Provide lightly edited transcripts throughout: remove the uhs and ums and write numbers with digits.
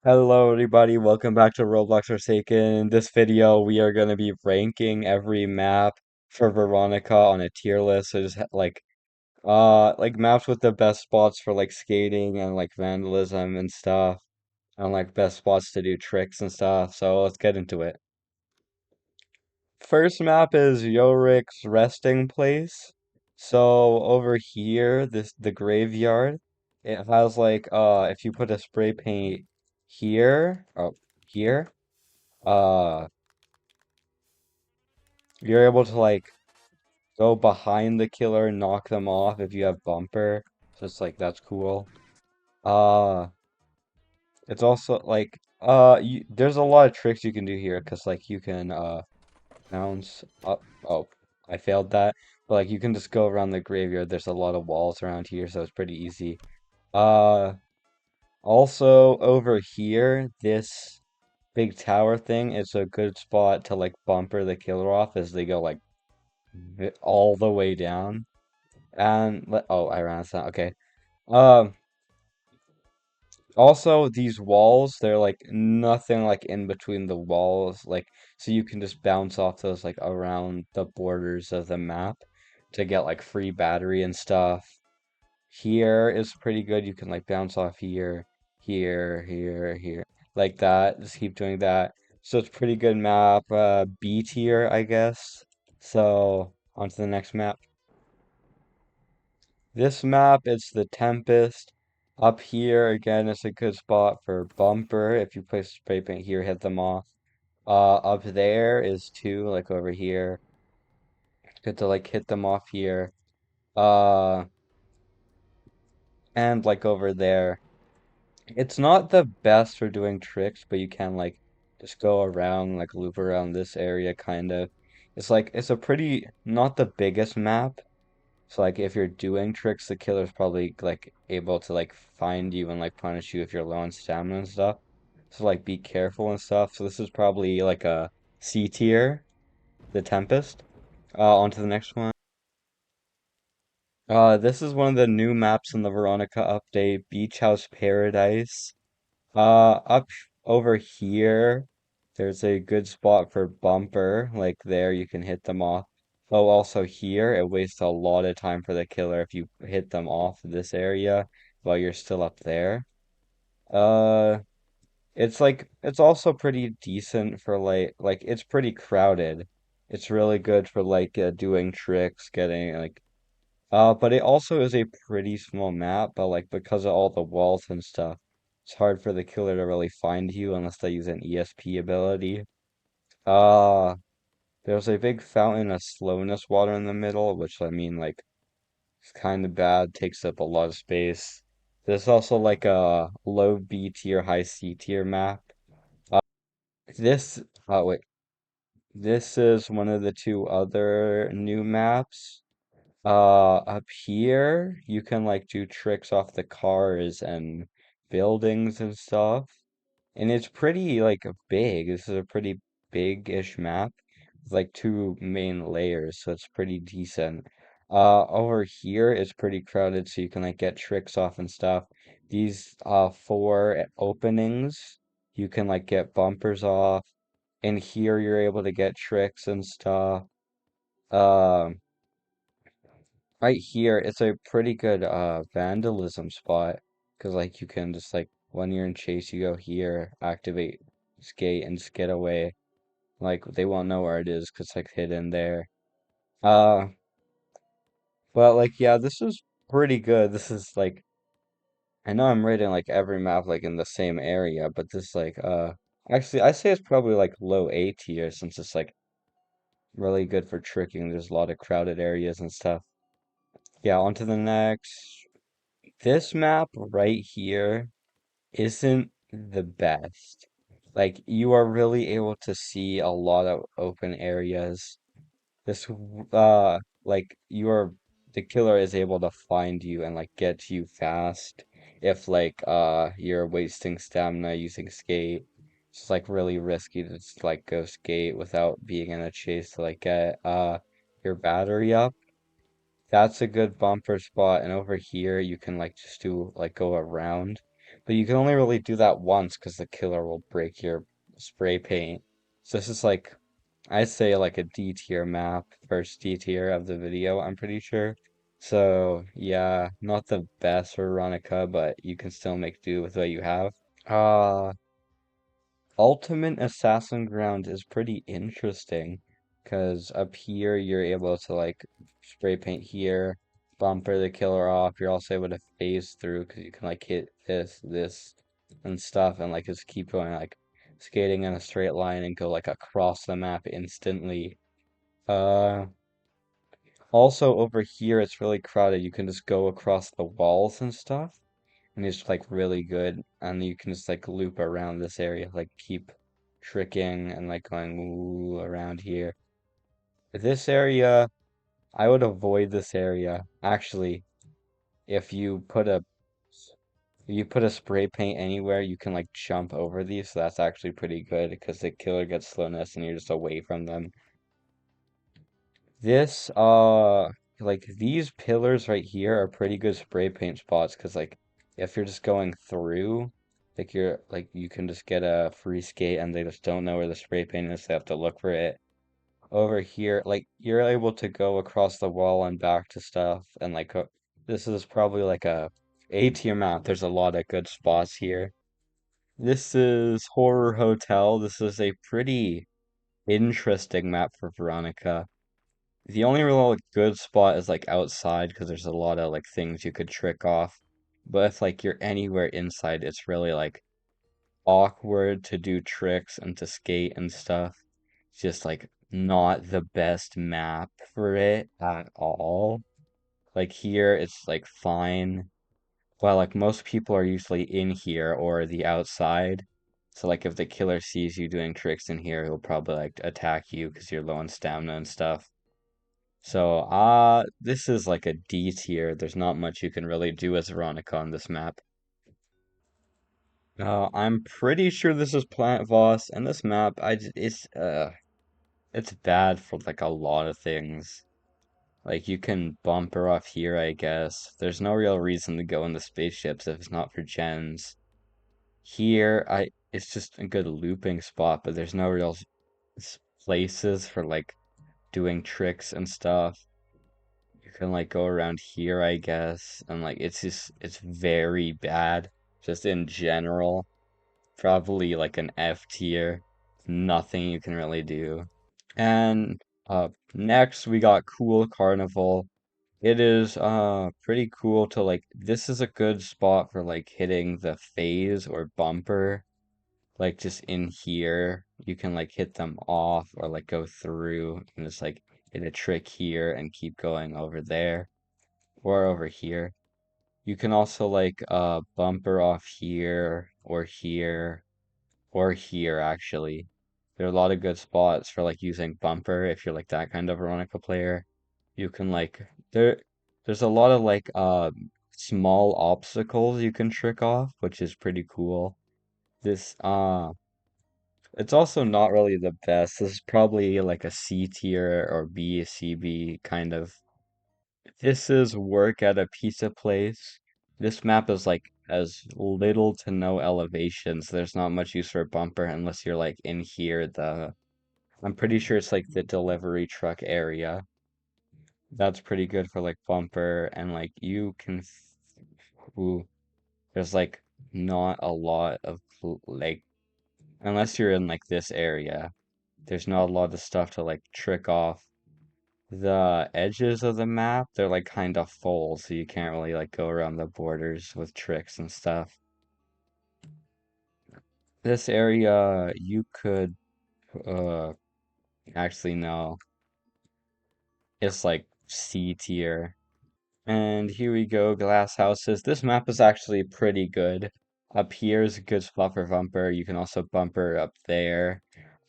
Hello everybody, welcome back to Roblox Forsaken. In this video, we are going to be ranking every map for Veronica on a tier list. So just like maps with the best spots for like skating and like vandalism and stuff, and like best spots to do tricks and stuff. So let's get into it. First map is Yorik's resting place. So over here, the graveyard, it has like if you put a spray paint here, uh you're able to like go behind the killer and knock them off if you have bumper. So it's like that's cool. Uh it's also like there's a lot of tricks you can do here because like you can bounce up. Oh, I failed that. But like you can just go around the graveyard. There's a lot of walls around here, so it's pretty easy. Uh Also over here, this big tower thing is a good spot to like bumper the killer off as they go like all the way down. And oh, I ran out of sound. Okay. Um, Also these walls, they're like nothing like in between the walls, like so you can just bounce off those like around the borders of the map to get like free battery and stuff. Here is pretty good. You can like bounce off here, like that. Just keep doing that. So it's pretty good map. B tier, I guess. So on to the next map. This map, it's the Tempest. Up here, again, it's a good spot for bumper. If you place spray paint here, hit them off. Up there is two, like over here. Good to like hit them off here. Uh, and like over there. It's not the best for doing tricks, but you can like just go around, like loop around this area kind of. It's like it's a pretty not the biggest map. So like if you're doing tricks, the killer's probably like able to like find you and like punish you if you're low on stamina and stuff. So like be careful and stuff. So this is probably like a C tier, the Tempest. On to the next one. This is one of the new maps in the Veronica update, Beach House Paradise. Up over here, there's a good spot for bumper. Like there, you can hit them off. Oh, also here, it wastes a lot of time for the killer if you hit them off this area while you're still up there. Uh, it's like it's also pretty decent for like it's pretty crowded. It's really good for like doing tricks, getting like but it also is a pretty small map, but like because of all the walls and stuff, it's hard for the killer to really find you unless they use an ESP ability. Uh, there's a big fountain of slowness water in the middle, which I mean like it's kind of bad, takes up a lot of space. There's also like a low B tier, high C tier map. Uh, this wait, this is one of the two other new maps. Up here, you can like do tricks off the cars and buildings and stuff. And it's pretty like big. This is a pretty big-ish map with like two main layers, so it's pretty decent. Over here it's pretty crowded, so you can like get tricks off and stuff. These four openings, you can like get bumpers off. And here you're able to get tricks and stuff. Um Right here, it's a pretty good vandalism spot because like you can just like when you're in chase, you go here, activate skate and just get away. Like they won't know where it is because like hidden there. Uh, but like yeah, this is pretty good. This is like I know I'm rating like every map like in the same area, but this like actually I say it's probably like low A tier since it's like really good for tricking. There's a lot of crowded areas and stuff. Yeah, on to the next. This map right here isn't the best. Like, you are really able to see a lot of open areas. Like, the killer is able to find you and, like, get to you fast if, like, you're wasting stamina using skate. It's, like, really risky to just, like, go skate without being in a chase to, like, get, your battery up. That's a good bumper spot, and over here you can like just do like go around. But you can only really do that once because the killer will break your spray paint. So this is like, I'd say like a D tier map, first D tier of the video, I'm pretty sure. So yeah, not the best for Veronica, but you can still make do with what you have. Uh, Ultimate Assassin Ground is pretty interesting because up here you're able to like spray paint here, bumper the killer off. You're also able to phase through because you can like hit this, and stuff, and like just keep going like skating in a straight line and go like across the map instantly. Uh, Also over here it's really crowded. You can just go across the walls and stuff and it's like really good. And you can just like loop around this area, like keep tricking and like going ooh around here. This area, I would avoid this area. Actually, if you put a if you put a spray paint anywhere, you can like jump over these. So that's actually pretty good because the killer gets slowness and you're just away from them. This, like these pillars right here are pretty good spray paint spots because like if you're just going through, like you're like you can just get a free skate and they just don't know where the spray paint is. They have to look for it. Over here, like you're able to go across the wall and back to stuff and like this is probably like a tier map. There's a lot of good spots here. This is Horror Hotel. This is a pretty interesting map for Veronica. The only real like, good spot is like outside because there's a lot of like things you could trick off. But if like you're anywhere inside, it's really like awkward to do tricks and to skate and stuff. It's just like not the best map for it at all. Like here, it's like fine. Well, like most people are usually in here or the outside. So like if the killer sees you doing tricks in here, he'll probably like attack you because you're low on stamina and stuff. So, this is like a D tier. There's not much you can really do as Veronica on this map. I'm pretty sure this is Planet Voss, and this map, it's bad for like a lot of things. Like you can bumper off here, I guess. There's no real reason to go in the spaceships if it's not for gens. Here, it's just a good looping spot, but there's no real places for like doing tricks and stuff. You can like go around here, I guess, and like it's very bad just in general. Probably like an F tier. Nothing you can really do. And next we got Cool Carnival. It is pretty cool to like this is a good spot for like hitting the phase or bumper. Like just in here, you can like hit them off or like go through and just like hit a trick here and keep going over there or over here. You can also like bumper off here or here or here actually. There are a lot of good spots for like using bumper if you're like that kind of Veronica player. You can like there's a lot of like small obstacles you can trick off, which is pretty cool. This it's also not really the best. This is probably like a C tier or B, CB kind of. This is work at a pizza place. This map is like as little to no elevations. There's not much use for a bumper unless you're like in here. I'm pretty sure it's like the delivery truck area. That's pretty good for like bumper and like you can ooh, there's like not a lot of like unless you're in like this area. There's not a lot of stuff to like trick off. The edges of the map, they're like kind of full, so you can't really like go around the borders with tricks and stuff. This area, you could, uh, actually no, it's like C tier. And here we go, glass houses. This map is actually pretty good. Up here is a good spot for bumper. You can also bumper up there.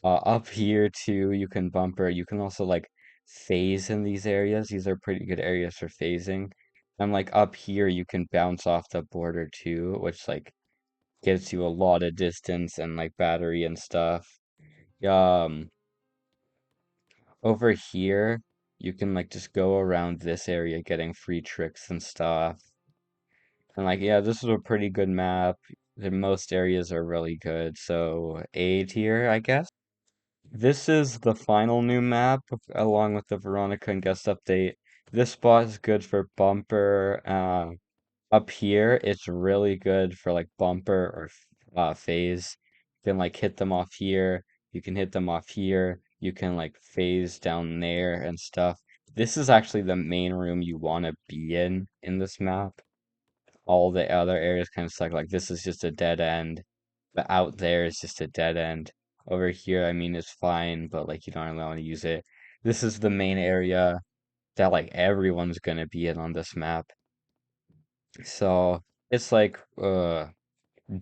Up here too, you can bumper. You can also like phase in these areas. These are pretty good areas for phasing. And like up here, you can bounce off the border too, which like gives you a lot of distance and like battery and stuff. Um, Over here, you can like just go around this area getting free tricks and stuff. And like, yeah, this is a pretty good map. The most areas are really good. So A tier, I guess. This is the final new map along with the Veronica and guest update. This spot is good for bumper. Up here, it's really good for like bumper or phase. You can like hit them off here. You can hit them off here. You can like phase down there and stuff. This is actually the main room you want to be in this map. All the other areas kind of suck. Like this is just a dead end. But out there is just a dead end. Over here, I mean, it's fine, but like you don't really want to use it. This is the main area that like everyone's gonna be in on this map. So it's like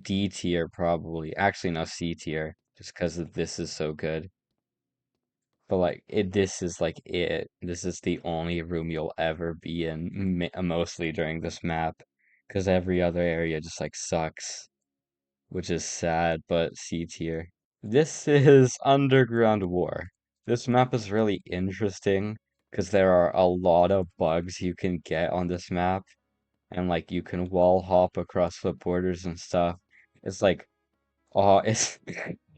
D tier probably. Actually, no, C tier, just because this is so good. But like this is like it. This is the only room you'll ever be in, mostly during this map, because every other area just like sucks, which is sad. But C tier. This is Underground War. This map is really interesting because there are a lot of bugs you can get on this map, and like you can wall hop across the borders and stuff. It's like, oh, it's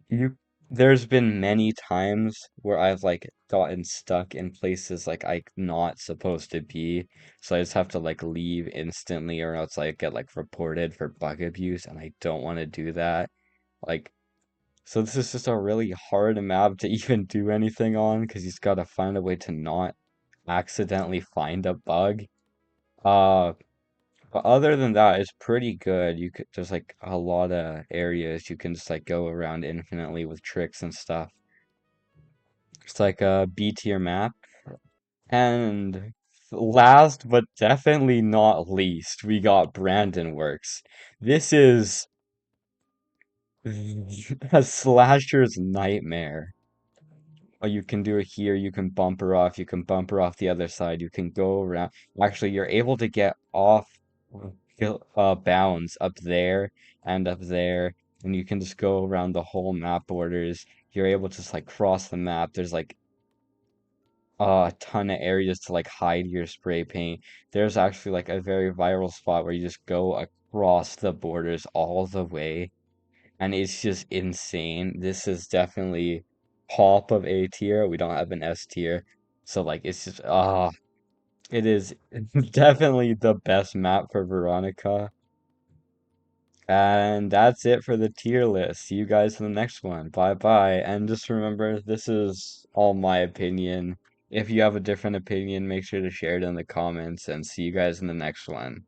you. There's been many times where I've like gotten stuck in places like I'm not supposed to be, so I just have to like leave instantly, or else I get like reported for bug abuse, and I don't want to do that. Like, so this is just a really hard map to even do anything on because he's got to find a way to not accidentally find a bug. Uh, but other than that, it's pretty good. You could there's like a lot of areas you can just like go around infinitely with tricks and stuff. It's like a B tier map. And last but definitely not least, we got Brandon Works. This is a slasher's nightmare. Oh, you can do it here, you can bumper off, you can bumper off the other side, you can go around. Actually, you're able to get off bounds up there and up there, and you can just go around the whole map borders. You're able to just like cross the map. There's like a ton of areas to like hide your spray paint. There's actually like a very viral spot where you just go across the borders all the way, and it's just insane. This is definitely top of A tier. We don't have an S tier. So like it's just it is definitely the best map for Veronica. And that's it for the tier list. See you guys in the next one. Bye bye. And just remember, this is all my opinion. If you have a different opinion, make sure to share it in the comments and see you guys in the next one.